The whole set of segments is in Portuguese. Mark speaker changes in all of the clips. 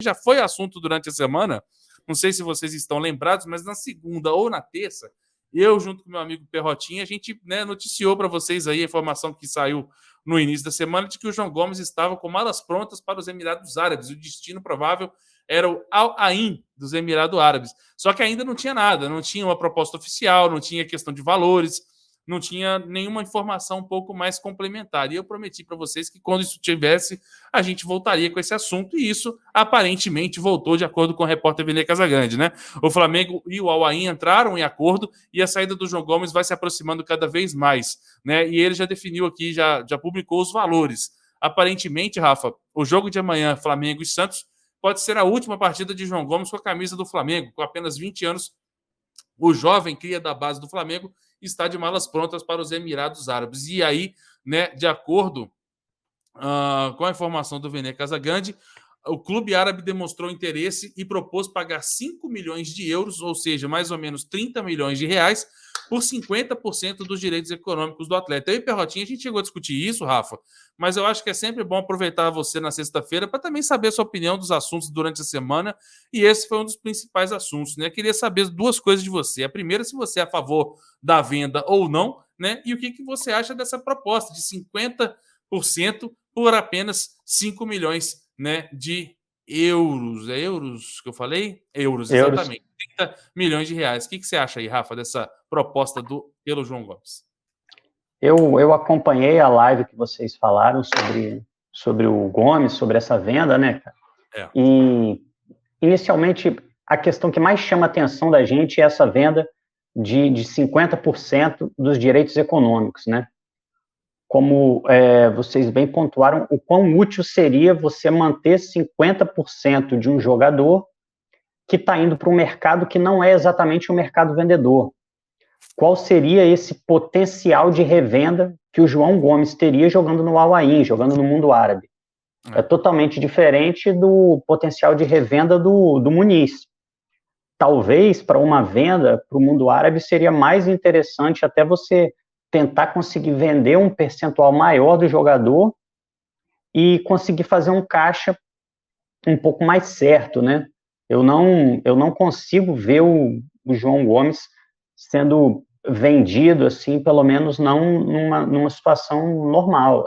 Speaker 1: já foi assunto durante a semana, não sei se vocês estão lembrados, mas na segunda ou na terça, eu, junto com meu amigo Perrotinha, a gente, né, noticiou para vocês aí a informação que saiu no início da semana de que o João Gomes estava com malas prontas para os Emirados Árabes. O destino provável era o Al Ain dos Emirados Árabes. Só que ainda não tinha nada, não tinha uma proposta oficial, não tinha questão de valores, não tinha nenhuma informação um pouco mais complementar. E eu prometi para vocês que quando isso tivesse, a gente voltaria com esse assunto, e isso aparentemente voltou de acordo com o repórter Vene Casagrande, né? O Flamengo e o Al Ain entraram em acordo e a saída do João Gomes vai se aproximando cada vez mais, né? E ele já definiu aqui, já publicou os valores. Aparentemente, Rafa, o jogo de amanhã, Flamengo e Santos, pode ser a última partida de João Gomes com a camisa do Flamengo. Com apenas 20 anos, o jovem cria da base do Flamengo está de malas prontas para os Emirados Árabes. E aí, né, de acordo com a informação do Vene Casagrande, o clube árabe demonstrou interesse e propôs pagar 5 milhões de euros, ou seja, mais ou menos 30 milhões de reais, por 50% dos direitos econômicos do atleta. Eu e Perrotinha, a gente chegou a discutir isso, Rafa, mas eu acho que é sempre bom aproveitar você na sexta-feira para também saber a sua opinião dos assuntos durante a semana, e esse foi um dos principais assuntos, né? Queria saber duas coisas de você. A primeira, se você é a favor da venda ou não, né? E o que você acha dessa proposta de 50% por apenas 5 milhões, né, de euros. É euros que eu falei? Euros, exatamente. 30 milhões de reais. O que você acha aí, Rafa, dessa proposta pelo João Gomes?
Speaker 2: Eu acompanhei a live que vocês falaram sobre o Gomes, sobre essa venda, né, cara? E, inicialmente, a questão que mais chama a atenção da gente é essa venda de 50% dos direitos econômicos, né? Como vocês bem pontuaram, o quão útil seria você manter 50% de um jogador que está indo para um mercado que não é exatamente um mercado vendedor. Qual seria esse potencial de revenda que o João Gomes teria jogando no Al Ain, jogando no mundo árabe? É totalmente diferente do potencial de revenda do Muniz. Talvez, para uma venda para o mundo árabe, seria mais interessante até você tentar conseguir vender um percentual maior do jogador e conseguir fazer um caixa um pouco mais certo, né? Eu não consigo ver o João Gomes sendo vendido, assim, pelo menos não numa situação normal.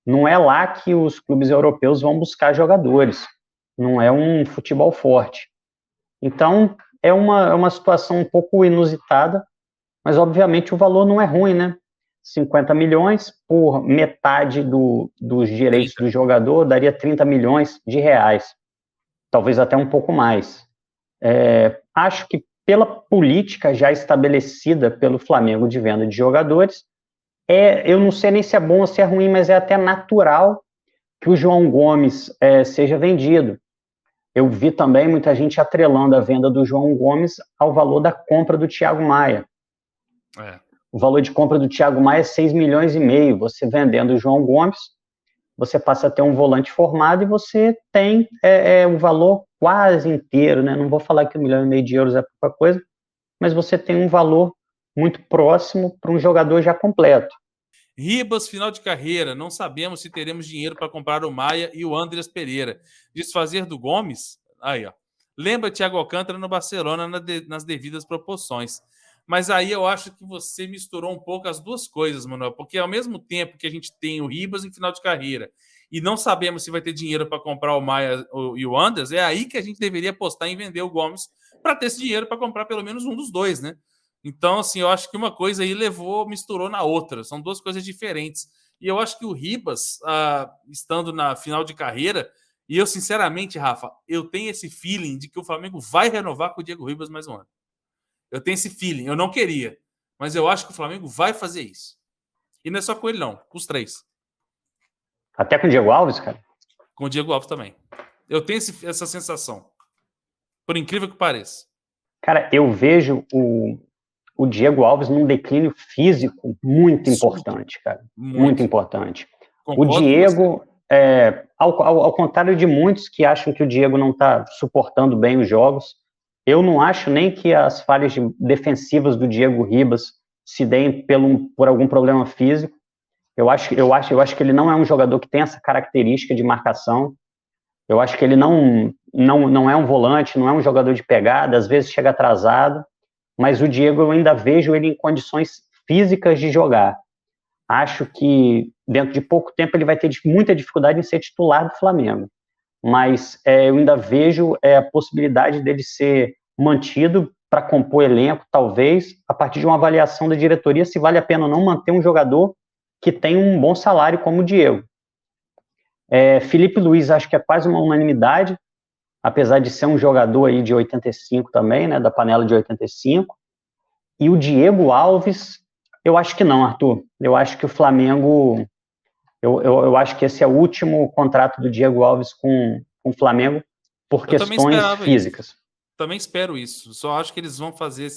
Speaker 2: Não é lá que os clubes europeus vão buscar jogadores, não é um futebol forte. Então, é uma situação um pouco inusitada, mas, obviamente, o valor não é ruim, né? 50 milhões por metade dos direitos do jogador daria 30 milhões de reais. Talvez até um pouco mais. Acho que pela política já estabelecida pelo Flamengo de venda de jogadores, eu não sei nem se é bom ou se é ruim, mas é até natural que o João Gomes seja vendido. Eu vi também muita gente atrelando a venda do João Gomes ao valor da compra do Thiago Maia. O valor de compra do Thiago Maia é 6 milhões e meio. Você vendendo o João Gomes, você passa a ter um volante formado e você tem o valor quase inteiro, né? Não vou falar que 1,5 milhão de euros é pouca coisa, mas você tem um valor muito próximo para um jogador já completo.
Speaker 1: Ribas, final de carreira. Não sabemos se teremos dinheiro para comprar o Maia e o Andreas Pereira. Desfazer do Gomes? Aí, ó. Lembra Thiago Alcântara no Barcelona nas devidas proporções. Mas aí eu acho que você misturou um pouco as duas coisas, Manuel, porque ao mesmo tempo que a gente tem o Ribas em final de carreira e não sabemos se vai ter dinheiro para comprar o Maia e o Andreas, é aí que a gente deveria apostar em vender o Gomes para ter esse dinheiro para comprar pelo menos um dos dois, né? Então, assim, eu acho que uma coisa aí misturou na outra. São duas coisas diferentes. E eu acho que o Ribas, estando na final de carreira, e eu, sinceramente, Rafa, eu tenho esse feeling de que o Flamengo vai renovar com o Diego Ribas mais um ano. Eu tenho esse feeling. Eu não queria, mas eu acho que o Flamengo vai fazer isso. E não é só com ele, não. Com os três.
Speaker 2: Até com o Diego Alves, cara?
Speaker 1: Com o Diego Alves também. Eu tenho essa sensação. Por incrível que pareça.
Speaker 2: Cara, eu vejo o Diego Alves num declínio físico muito importante, cara. Muito importante. Concordo. O Diego, ao contrário de muitos que acham que o Diego não está suportando bem os jogos, eu não acho nem que as falhas defensivas do Diego Ribas se deem por algum problema físico. Eu acho que ele não é um jogador que tem essa característica de marcação. Eu acho que ele não não é um volante, não é um jogador de pegada, às vezes chega atrasado, mas o Diego eu ainda vejo ele em condições físicas de jogar. Acho que dentro de pouco tempo ele vai ter muita dificuldade em ser titular do Flamengo, mas eu ainda vejo a possibilidade dele ser mantido para compor elenco, talvez, a partir de uma avaliação da diretoria, se vale a pena ou não manter um jogador que tem um bom salário como o Diego. Felipe Luiz, acho que é quase uma unanimidade, apesar de ser um jogador aí de 85 também, né, da panela de 85. E o Diego Alves, eu acho que não, Arthur. Eu acho que o Flamengo... Eu acho que esse é o último contrato do Diego Alves com o Flamengo por questões físicas.
Speaker 1: Isso. Também espero isso. Só acho que eles vão fazer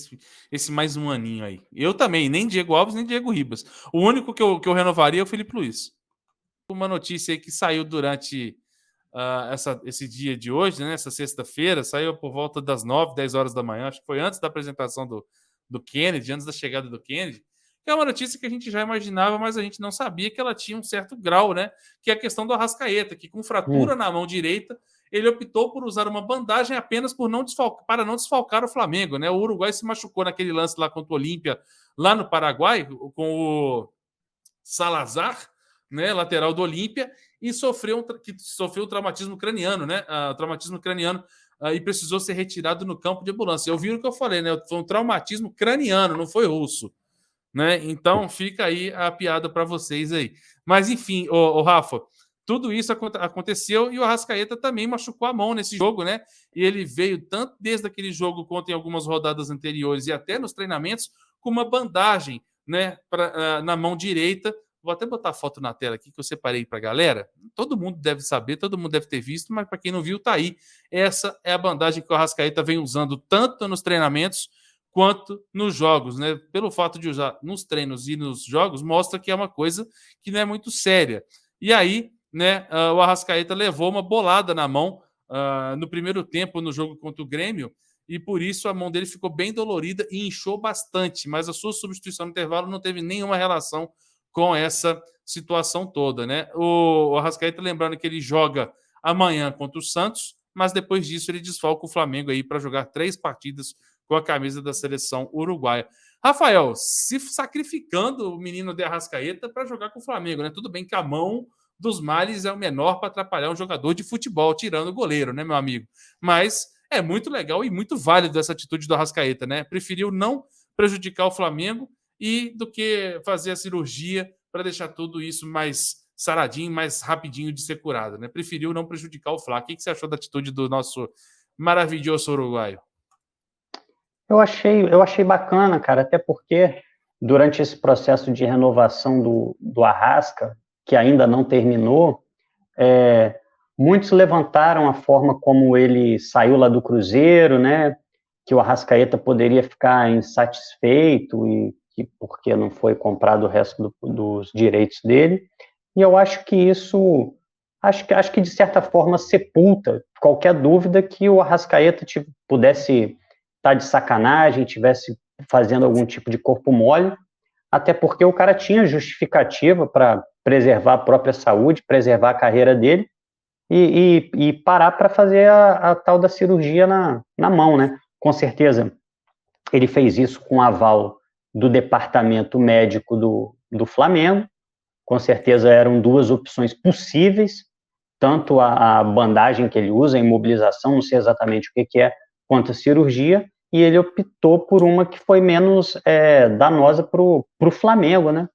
Speaker 1: esse mais um aninho aí. Eu também, nem Diego Alves, nem Diego Ribas. O único que eu renovaria é o Felipe Luiz. Uma notícia aí que saiu durante esse dia de hoje, né, essa sexta-feira, saiu por volta das 9, 10 horas da manhã, acho que foi antes da apresentação do Kennedy, antes da chegada do Kennedy, que é uma notícia que a gente já imaginava, mas a gente não sabia que ela tinha um certo grau, né, que é a questão do Arrascaeta, que com fratura na mão direita, ele optou por usar uma bandagem apenas para não desfalcar o Flamengo, né? O Uruguai se machucou naquele lance lá contra o Olímpia, lá no Paraguai, com o Salazar, né, lateral do Olímpia, e sofreu traumatismo craniano, né? Traumatismo craniano e precisou ser retirado no campo de ambulância. Eu vi o que eu falei, né? Foi um traumatismo craniano, não foi russo, né? Então fica aí a piada para vocês aí. Mas enfim, o Rafa, tudo isso aconteceu e o Arrascaeta também machucou a mão nesse jogo, né? E ele veio tanto desde aquele jogo quanto em algumas rodadas anteriores e até nos treinamentos com uma bandagem, né, na mão direita. Vou até botar a foto na tela aqui que eu separei para a galera. Todo mundo deve saber, todo mundo deve ter visto, mas para quem não viu, tá aí. Essa é a bandagem que o Arrascaeta vem usando tanto nos treinamentos quanto nos jogos, né? Pelo fato de usar nos treinos e nos jogos, mostra que é uma coisa que não é muito séria. E aí, né, o Arrascaeta levou uma bolada na mão no primeiro tempo no jogo contra o Grêmio, e por isso a mão dele ficou bem dolorida e inchou bastante, mas a sua substituição no intervalo não teve nenhuma relação com essa situação toda, né? O Arrascaeta, lembrando que ele joga amanhã contra o Santos, mas depois disso ele desfalca o Flamengo aí para jogar 3 partidas com a camisa da seleção uruguaia. Rafael, se sacrificando o menino de Arrascaeta para jogar com o Flamengo, né? Tudo bem que a mão dos males é o menor para atrapalhar um jogador de futebol, tirando o goleiro, né, meu amigo? Mas é muito legal e muito válido essa atitude do Arrascaeta, né? Preferiu não prejudicar o Flamengo do que fazer a cirurgia para deixar tudo isso mais saradinho, mais rapidinho de ser curado, né? Preferiu não prejudicar o Flá. O que você achou da atitude do nosso maravilhoso uruguaio?
Speaker 2: Eu achei bacana, cara, até porque durante esse processo de renovação do Arrasca, que ainda não terminou, muitos levantaram a forma como ele saiu lá do Cruzeiro, né? Que o Arrascaeta poderia ficar insatisfeito e que porque não foi comprado o resto dos direitos dele. E eu acho que isso, acho que de certa forma sepulta qualquer dúvida que o Arrascaeta pudesse estar de sacanagem, tivesse fazendo algum tipo de corpo mole, até porque o cara tinha justificativa para preservar a própria saúde, preservar a carreira dele e parar para fazer a tal da cirurgia na mão, né? Com certeza ele fez isso com aval do departamento médico do Flamengo, com certeza eram 2 opções possíveis, tanto a bandagem que ele usa, a imobilização, não sei exatamente o que é, quanto a cirurgia, e ele optou por uma que foi menos danosa para o Flamengo, né?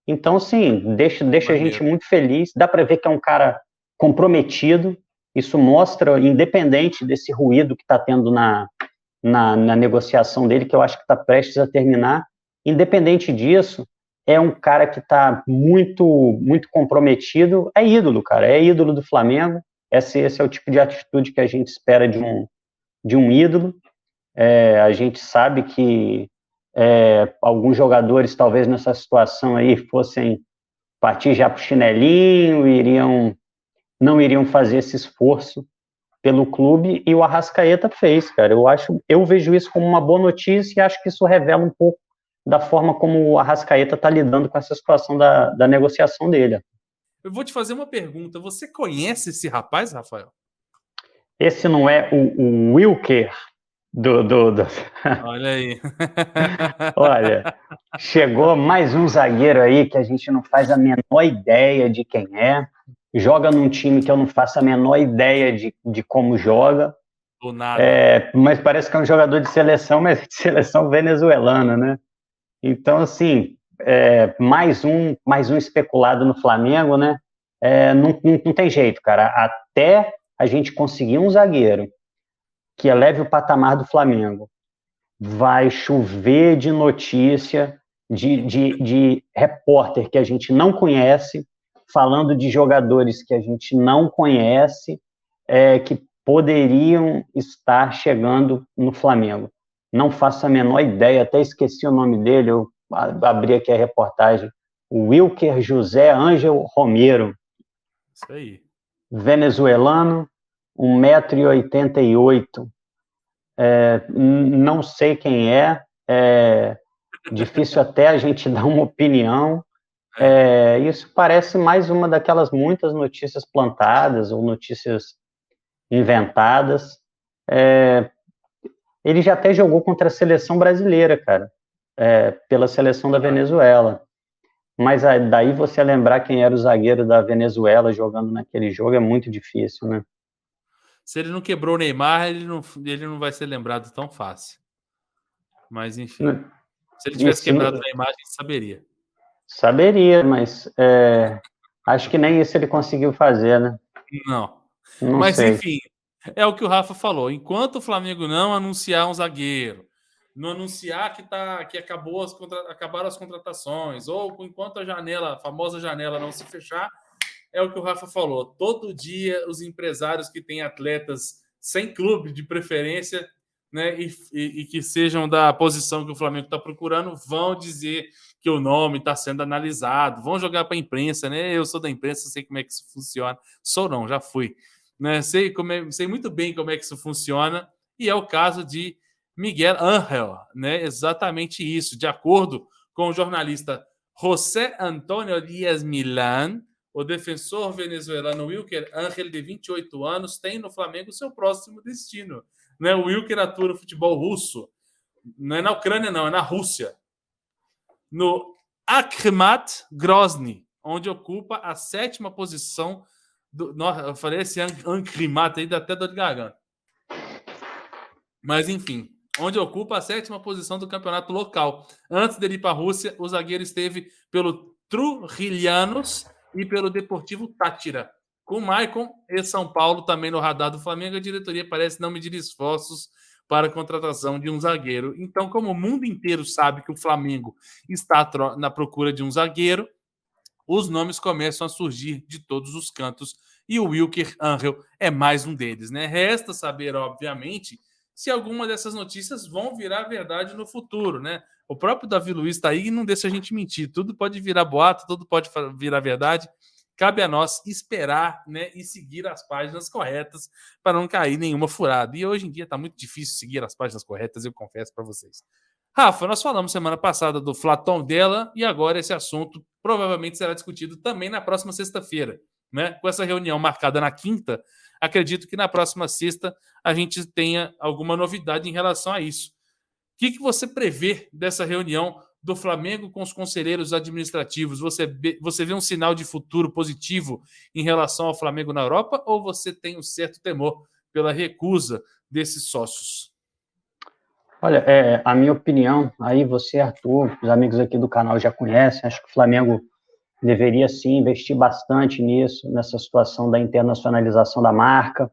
Speaker 2: Então, sim, deixa a gente muito feliz, dá para ver que é um cara comprometido, isso mostra, independente desse ruído que está tendo na negociação dele, que eu acho que está prestes a terminar, independente disso, é um cara que está muito, muito comprometido, é ídolo, cara, é ídolo do Flamengo, esse é o tipo de atitude que a gente espera de um ídolo. A gente sabe que alguns jogadores, talvez nessa situação aí, fossem partir já para o chinelinho, não iriam fazer esse esforço pelo clube, e o Arrascaeta fez, cara. Eu vejo isso como uma boa notícia e acho que isso revela um pouco da forma como o Arrascaeta está lidando com essa situação da negociação dele.
Speaker 1: Eu vou te fazer uma pergunta. Você conhece esse rapaz, Rafael?
Speaker 2: Esse não é o Wilker do...
Speaker 1: Olha aí.
Speaker 2: Olha, chegou mais um zagueiro aí que a gente não faz a menor ideia de quem é. Joga num time que eu não faço a menor ideia de como joga.
Speaker 1: Do nada.
Speaker 2: Mas parece que é um jogador de seleção, mas de seleção venezuelana, né? Então, assim, mais um especulado no Flamengo, né? Não tem jeito, cara. Até a gente conseguir um zagueiro que eleve o patamar do Flamengo, vai chover de notícia de repórter que a gente não conhece, falando de jogadores que a gente não conhece, que poderiam estar chegando no Flamengo. Não faço a menor ideia, até esqueci o nome dele, eu abri aqui a reportagem. O Wilker José Ângel Romero.
Speaker 1: Isso aí.
Speaker 2: Venezuelano, 1,88 m. Não sei quem difícil até a gente dar uma opinião. Isso parece mais uma daquelas muitas notícias plantadas ou notícias inventadas. Ele já até jogou contra a seleção brasileira, cara, pela seleção da Venezuela. Mas daí você lembrar quem era o zagueiro da Venezuela jogando naquele jogo é muito difícil, né?
Speaker 1: Se ele não quebrou o Neymar, ele não vai ser lembrado tão fácil. Mas, enfim. Se ele tivesse quebrado o Neymar, a gente saberia.
Speaker 2: Saberia, mas acho que nem isso ele conseguiu fazer, né?
Speaker 1: Não.
Speaker 2: Mas, sei.
Speaker 1: Enfim, é o que o Rafa falou. Enquanto o Flamengo não anunciar um zagueiro, não anunciar que acabaram as contratações, ou enquanto a famosa janela não se fechar, é o que o Rafa falou. Todo dia os empresários que têm atletas sem clube de preferência, né, e que sejam da posição que o Flamengo está procurando, vão dizer que o nome está sendo analisado, vão jogar para a imprensa, né? Eu sou da imprensa, sei como é que isso funciona. Sou não, já fui. Né? Sei muito bem como é que isso funciona, e é o caso de Miguel Ángel, né? Exatamente isso. De acordo com o jornalista José Antonio Díaz Milán, o defensor venezuelano Wilker Ángel, de 28 anos, tem no Flamengo seu próximo destino. Né? O Wilker atua no futebol russo. Não é na Ucrânia, não, é na Rússia. No Akhmat Grozny, onde ocupa a 7ª posição do... Nossa, eu falei esse Akhmat aí, dá até dor de garganta. Mas, enfim, onde ocupa a 7ª posição do campeonato local. Antes dele ir para a Rússia, o zagueiro esteve pelo Trujilhanos e pelo Deportivo Tátira. Com o Maicon e São Paulo também no radar do Flamengo, a diretoria parece não medir esforços para a contratação de um zagueiro. Então, como o mundo inteiro sabe que o Flamengo está na procura de um zagueiro, os nomes começam a surgir de todos os cantos e o Wilker Ángel é mais um deles, né? Resta saber, obviamente, se alguma dessas notícias vão virar verdade no futuro, né? O próprio Davi Luiz está aí e não deixa a gente mentir. Tudo pode virar boato, tudo pode virar verdade. Cabe a nós esperar, né, e seguir as páginas corretas para não cair nenhuma furada. E hoje em dia está muito difícil seguir as páginas corretas, eu confesso para vocês. Rafa, nós falamos semana passada do Flaton dela e agora esse assunto provavelmente será discutido também na próxima sexta-feira, né? Com essa reunião marcada na quinta, acredito que na próxima sexta a gente tenha alguma novidade em relação a isso. O que você prevê dessa reunião do Flamengo com os conselheiros administrativos? Você vê um sinal de futuro positivo em relação ao Flamengo na Europa ou você tem um certo temor pela recusa desses sócios?
Speaker 2: Olha, a minha opinião, aí você, Arthur, os amigos aqui do canal já conhecem, acho que o Flamengo deveria sim investir bastante nisso, nessa situação da internacionalização da marca,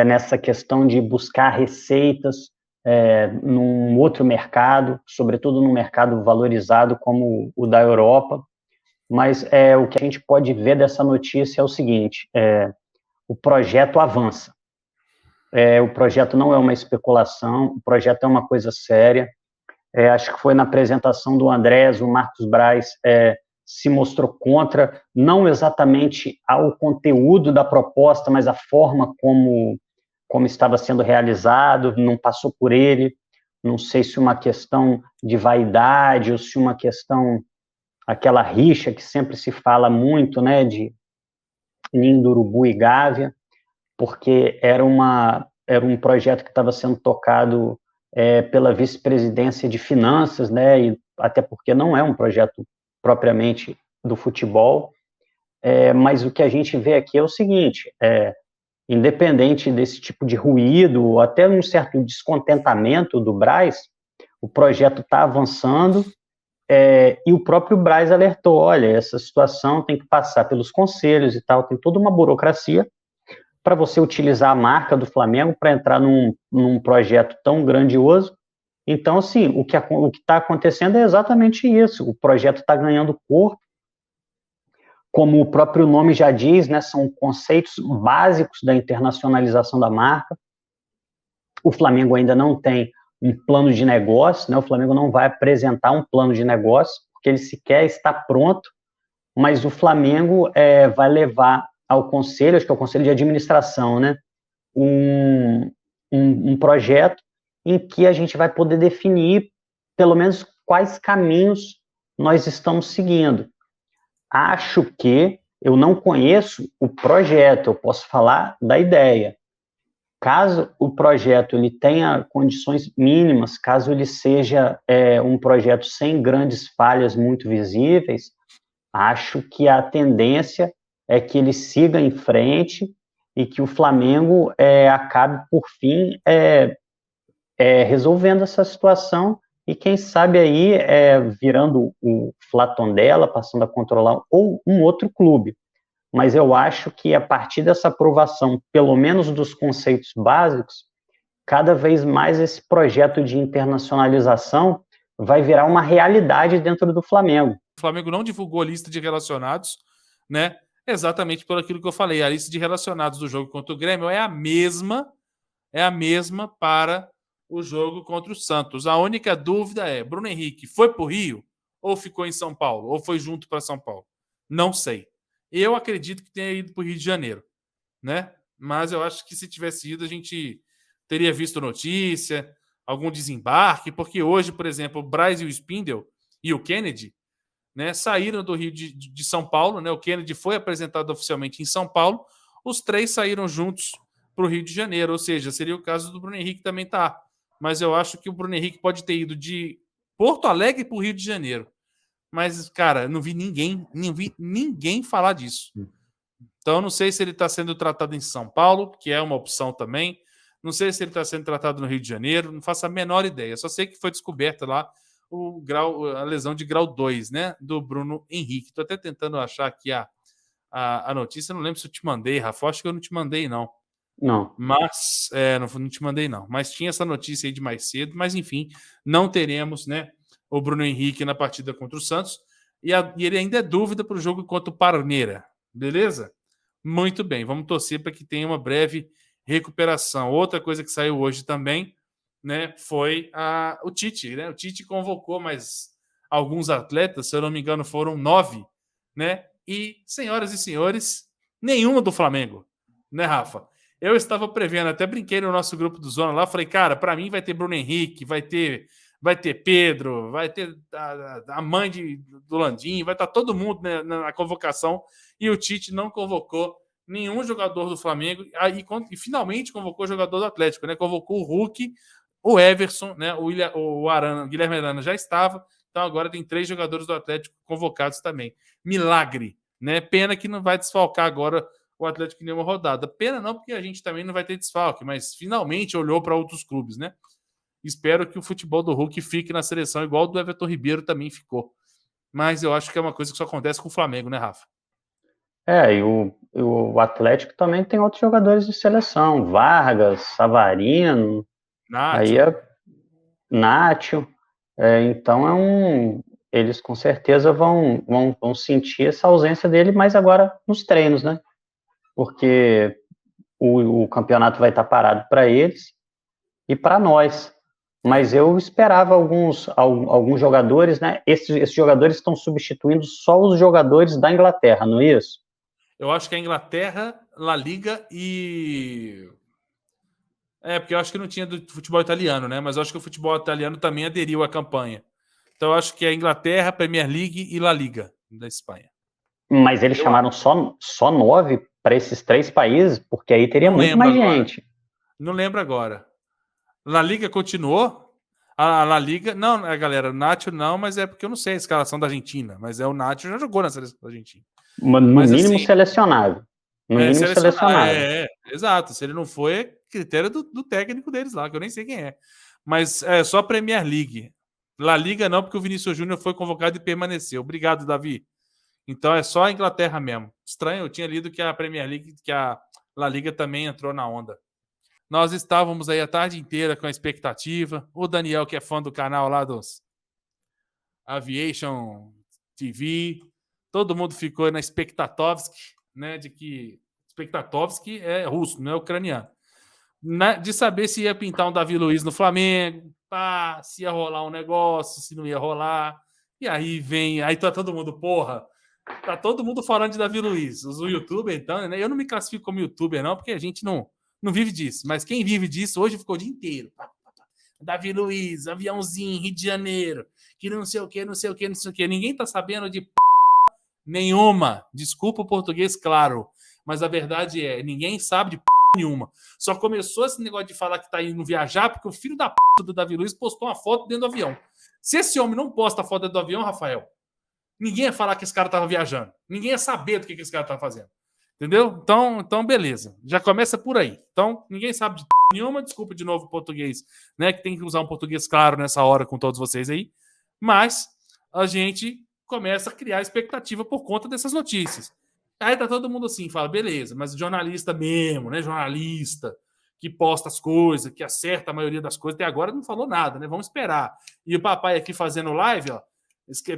Speaker 2: nessa questão de buscar receitas num outro mercado, sobretudo num mercado valorizado como o da Europa. Mas o que a gente pode ver dessa notícia é o seguinte: o projeto avança. O projeto não é uma especulação, o projeto é uma coisa séria. Acho que foi na apresentação do Andrés, o Marcos Braz se mostrou contra, não exatamente ao conteúdo da proposta, mas a forma como estava sendo realizado, não passou por ele. Não sei se uma questão de vaidade ou se uma questão, aquela rixa que sempre se fala muito, né, de ninho do urubu e gávea, porque era um projeto que estava sendo tocado pela vice-presidência de finanças, né, e até porque não é um projeto propriamente do futebol, mas o que a gente vê aqui é o seguinte, independente desse tipo de ruído, ou até um certo descontentamento do Braz, o projeto está avançando, e o próprio Braz alertou, olha, essa situação tem que passar pelos conselhos e tal, tem toda uma burocracia para você utilizar a marca do Flamengo para entrar num projeto tão grandioso. Então, assim, o que está acontecendo é exatamente isso, o projeto está ganhando corpo, como o próprio nome já diz, né, são conceitos básicos da internacionalização da marca. O Flamengo ainda não tem um plano de negócio, né, o Flamengo não vai apresentar um plano de negócio, porque ele sequer está pronto, mas o Flamengo vai levar ao conselho, acho que é o conselho de administração, né, um projeto em que a gente vai poder definir, pelo menos, quais caminhos nós estamos seguindo. Acho que eu não conheço o projeto, eu posso falar da ideia. Caso o projeto ele tenha condições mínimas, caso ele seja um projeto sem grandes falhas muito visíveis, acho que a tendência é que ele siga em frente e que o Flamengo acabe, por fim, resolvendo essa situação e, quem sabe, aí virando o Flatondela, passando a controlar, ou um outro clube. Mas eu acho que, a partir dessa aprovação, pelo menos dos conceitos básicos, cada vez mais esse projeto de internacionalização vai virar uma realidade dentro do Flamengo.
Speaker 1: O Flamengo não divulgou a lista de relacionados, né? Exatamente por aquilo que eu falei. A lista de relacionados do jogo contra o Grêmio é a mesma para o jogo contra o Santos. A única dúvida é: Bruno Henrique foi para o Rio ou ficou em São Paulo? Ou foi junto para São Paulo? Não sei. Eu acredito que tenha ido para o Rio de Janeiro, né? Mas eu acho que se tivesse ido, a gente teria visto notícia, algum desembarque, porque hoje, por exemplo, o Braz e o Spindle e o Kennedy, né, saíram do Rio de São Paulo, né? O Kennedy foi apresentado oficialmente em São Paulo, os três saíram juntos para o Rio de Janeiro, ou seja, seria o caso do Bruno Henrique também tá. Mas eu acho que o Bruno Henrique pode ter ido de Porto Alegre para o Rio de Janeiro. Mas, cara, não vi ninguém falar disso. Então, não sei se ele está sendo tratado em São Paulo, que é uma opção também. Não sei se ele está sendo tratado no Rio de Janeiro. Não faço a menor ideia. Só sei que foi descoberta lá a lesão de grau 2, né? Do Bruno Henrique. Estou até tentando achar aqui a notícia. Não lembro se eu te mandei, Rafa. Acho que eu não te mandei, não.
Speaker 2: Não.
Speaker 1: Mas, não te mandei, não. Mas tinha essa notícia aí de mais cedo. Mas, enfim, não teremos, né, o Bruno Henrique na partida contra o Santos. E ele ainda é dúvida para o jogo contra o Palmeiras. Beleza? Muito bem. Vamos torcer para que tenha uma breve recuperação. Outra coisa que saiu hoje também, né, foi o Tite, né? O Tite convocou mais alguns atletas, se eu não me engano, foram 9, né? E, senhoras e senhores, nenhuma do Flamengo, né, Rafa? Eu estava prevendo, até brinquei no nosso grupo do Zona lá, falei, cara, para mim vai ter Bruno Henrique, vai ter Pedro, vai ter a mãe do Landim, vai estar todo mundo, né, na convocação, e o Tite não convocou nenhum jogador do Flamengo, e finalmente convocou o jogador do Atlético, né? Convocou o Hulk, o Everson, né? O Arana, o Guilherme Arana já estava, então agora tem 3 jogadores do Atlético convocados também. Milagre, né? Pena que não vai desfalcar agora o Atlético em nenhuma rodada. Pena não, porque a gente também não vai ter desfalque, mas finalmente olhou para outros clubes, né? Espero que o futebol do Hulk fique na seleção, igual o do Everton Ribeiro também ficou. Mas eu acho que é uma coisa que só acontece com o Flamengo, né, Rafa?
Speaker 2: E o Atlético também tem outros jogadores de seleção, Vargas, Savarino, aí Nacho, então eles com certeza vão sentir essa ausência dele, mas agora nos treinos, né? Porque o campeonato vai estar parado para eles e para nós. Mas eu esperava alguns jogadores, né? Esses jogadores estão substituindo só os jogadores da Inglaterra, não é isso?
Speaker 1: Eu acho que a Inglaterra, La Liga e... porque eu acho que não tinha do futebol italiano, né? Mas eu acho que o futebol italiano também aderiu à campanha. Então eu acho que é a Inglaterra, Premier League e La Liga da Espanha.
Speaker 2: Mas eles chamaram só 9 para esses 3 países, porque aí teria muito mais gente.
Speaker 1: Não lembro agora. La Liga continuou? A La Liga, não, galera, o Nacho não, mas é porque eu não sei a escalação da Argentina, mas o Nacho já jogou na seleção da Argentina.
Speaker 2: No mínimo assim, selecionável. No mínimo selecionável.
Speaker 1: Exato. Se ele não foi, é critério do técnico deles lá, que eu nem sei quem é. Mas é só Premier League. La Liga não, porque o Vinícius Júnior foi convocado e permaneceu. Obrigado, Davi. Então é só a Inglaterra mesmo. Estranho, eu tinha lido que a Premier League, que a La Liga também entrou na onda. Nós estávamos aí a tarde inteira com a expectativa. O Daniel, que é fã do canal lá dos Aviation TV, todo mundo ficou na Spectatovski, né, de que Spectatovski é russo, não é ucraniano. De saber se ia pintar um Davi Luiz no Flamengo, se ia rolar um negócio, se não ia rolar. E aí tá todo mundo, porra, tá todo mundo falando de Davi Luiz. Os youtubers, então, né? Eu não me classifico como youtuber, não, porque a gente não vive disso. Mas quem vive disso hoje ficou o dia inteiro. Davi Luiz, aviãozinho, Rio de Janeiro, que não sei o que, não sei o que, não sei o que. Ninguém tá sabendo de nenhuma. Desculpa o português, claro. Mas a verdade é, ninguém sabe de nenhuma. Só começou esse negócio de falar que tá indo viajar porque o filho da do Davi Luiz postou uma foto dentro do avião. Se esse homem não posta a foto dentro do avião, Rafael, ninguém ia falar que esse cara tava viajando. Ninguém ia saber do que esse cara tava fazendo. Entendeu? Então, beleza. Já começa por aí. Então, ninguém sabe de nenhuma. Desculpa de novo o português, né? Que tem que usar um português claro nessa hora com todos vocês aí. Mas a gente começa a criar expectativa por conta dessas notícias. Aí tá todo mundo assim, fala, beleza, mas jornalista mesmo, né? Jornalista que posta as coisas, que acerta a maioria das coisas, até agora não falou nada, né? Vamos esperar. E o papai aqui fazendo live, ó,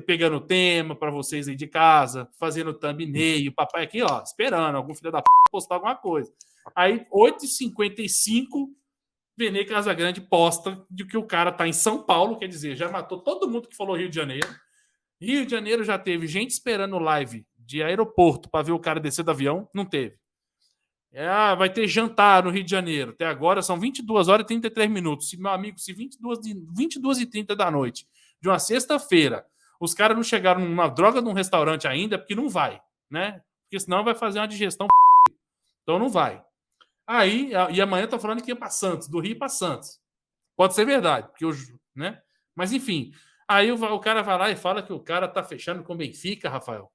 Speaker 1: pegando tema para vocês aí de casa, fazendo thumbnail, o papai aqui, ó, esperando algum filho da p postar alguma coisa. Aí, 8h55, Vene Casagrande posta de que o cara tá em São Paulo, quer dizer, já matou todo mundo que falou Rio de Janeiro. Rio de Janeiro já teve gente esperando live de aeroporto para ver o cara descer do avião, não teve. Vai ter jantar no Rio de Janeiro. Até agora são 22 horas e 33 minutos. Se, meu amigo, se 22h30 da noite, de uma sexta-feira, os caras não chegaram numa droga de um restaurante ainda, porque não vai, né? Porque senão vai fazer uma digestão. Então não vai. E amanhã tá falando que ia para Santos, do Rio para Santos. Pode ser verdade, porque né? Mas enfim, aí o cara vai lá e fala que o cara tá fechando com o Benfica, Rafael,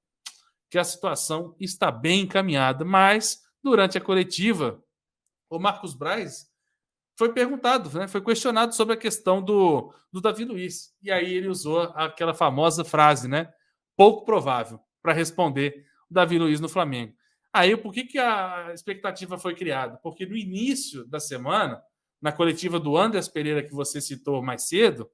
Speaker 1: que a situação está bem encaminhada, mas durante a coletiva, o Marcos Braz foi perguntado, né, foi questionado sobre a questão do Davi Luiz. E aí ele usou aquela famosa frase, né? Pouco provável, para responder o Davi Luiz no Flamengo. Aí, por que a expectativa foi criada? Porque no início da semana, na coletiva do Andrés Pereira, que você citou mais cedo,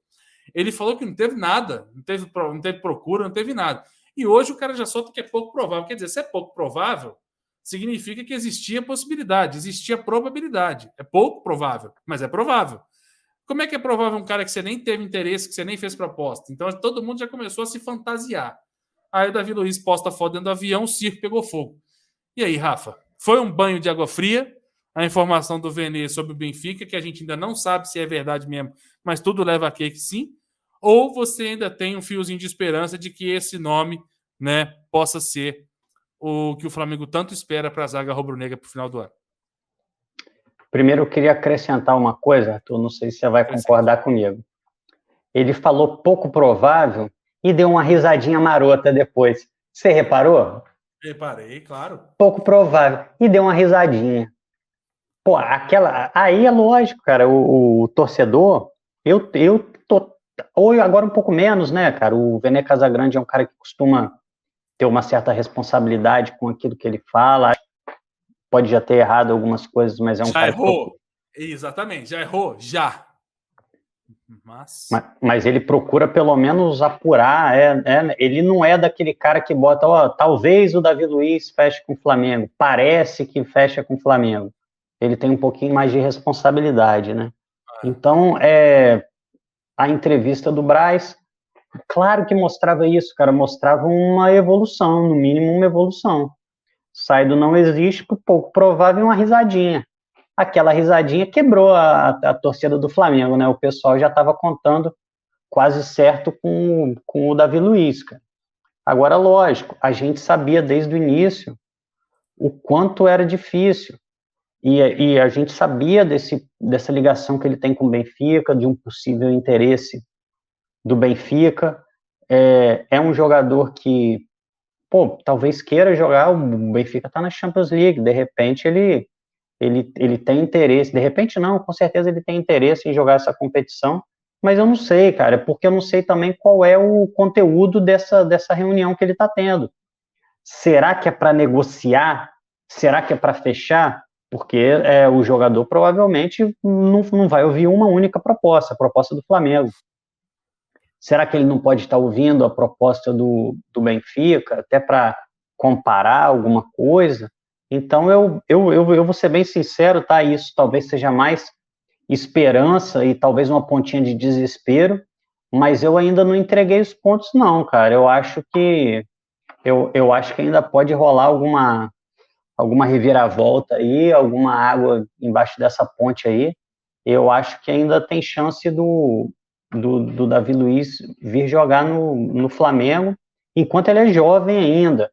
Speaker 1: ele falou que não teve nada, não teve procura, não teve nada. E hoje o cara já solta que é pouco provável. Quer dizer, se é pouco provável, significa que existia possibilidade, existia probabilidade. É pouco provável, mas é provável. Como é que é provável um cara que você nem teve interesse, que você nem fez proposta? Então todo mundo já começou a se fantasiar. Aí o Davi Luiz posta a foto dentro do avião, o circo pegou fogo. E aí, Rafa? Foi um banho de água fria? A informação do Vene sobre o Benfica, que a gente ainda não sabe se é verdade mesmo, mas tudo leva a crer que sim. Ou você ainda tem um fiozinho de esperança de que esse nome, né, possa ser o que o Flamengo tanto espera para a zaga rubro-negra para o final do ano?
Speaker 2: Primeiro, eu queria acrescentar uma coisa, Arthur, não sei se você vai concordar comigo. Ele falou pouco provável e deu uma risadinha marota depois. Você reparou?
Speaker 1: Reparei, claro.
Speaker 2: Pouco provável. E deu uma risadinha. Pô, aí é lógico, cara, o torcedor, eu tô, ou agora um pouco menos, né, cara, o Vene Casagrande é um cara que costuma ter uma certa responsabilidade com aquilo que ele fala, pode já ter errado algumas coisas, mas é um cara...
Speaker 1: Já errou, exatamente, já errou, já.
Speaker 2: Mas ele procura pelo menos apurar, ele não é daquele cara que bota, talvez o Davi Luiz feche com o Flamengo, parece que fecha com o Flamengo. Ele tem um pouquinho mais de responsabilidade, né? Então, a entrevista do Braz, claro que mostrava isso, cara, mostrava uma evolução, no mínimo uma evolução. Sai do não existe, por pouco provável, uma risadinha. Aquela risadinha quebrou a torcida do Flamengo, né? O pessoal já estava contando quase certo com o Davi Luiz, cara. Agora, lógico, a gente sabia desde o início o quanto era difícil. E a gente sabia dessa ligação que ele tem com o Benfica, de um possível interesse do Benfica. É um jogador que, talvez queira jogar, o Benfica está na Champions League, de repente ele tem interesse, de repente não, com certeza ele tem interesse em jogar essa competição, mas eu não sei, cara, porque eu não sei também qual é o conteúdo dessa reunião que ele está tendo. Será que é para negociar? Será que é para fechar? Porque o jogador provavelmente não vai ouvir uma única proposta, a proposta do Flamengo. Será que ele não pode estar ouvindo a proposta do Benfica, até para comparar alguma coisa? Então, eu vou ser bem sincero, tá? Isso talvez seja mais esperança e talvez uma pontinha de desespero, mas eu ainda não entreguei os pontos, não, cara. Eu acho que ainda pode rolar alguma reviravolta aí, alguma água embaixo dessa ponte aí. Eu acho que ainda tem chance do Davi Luiz vir jogar no Flamengo, enquanto ele é jovem ainda.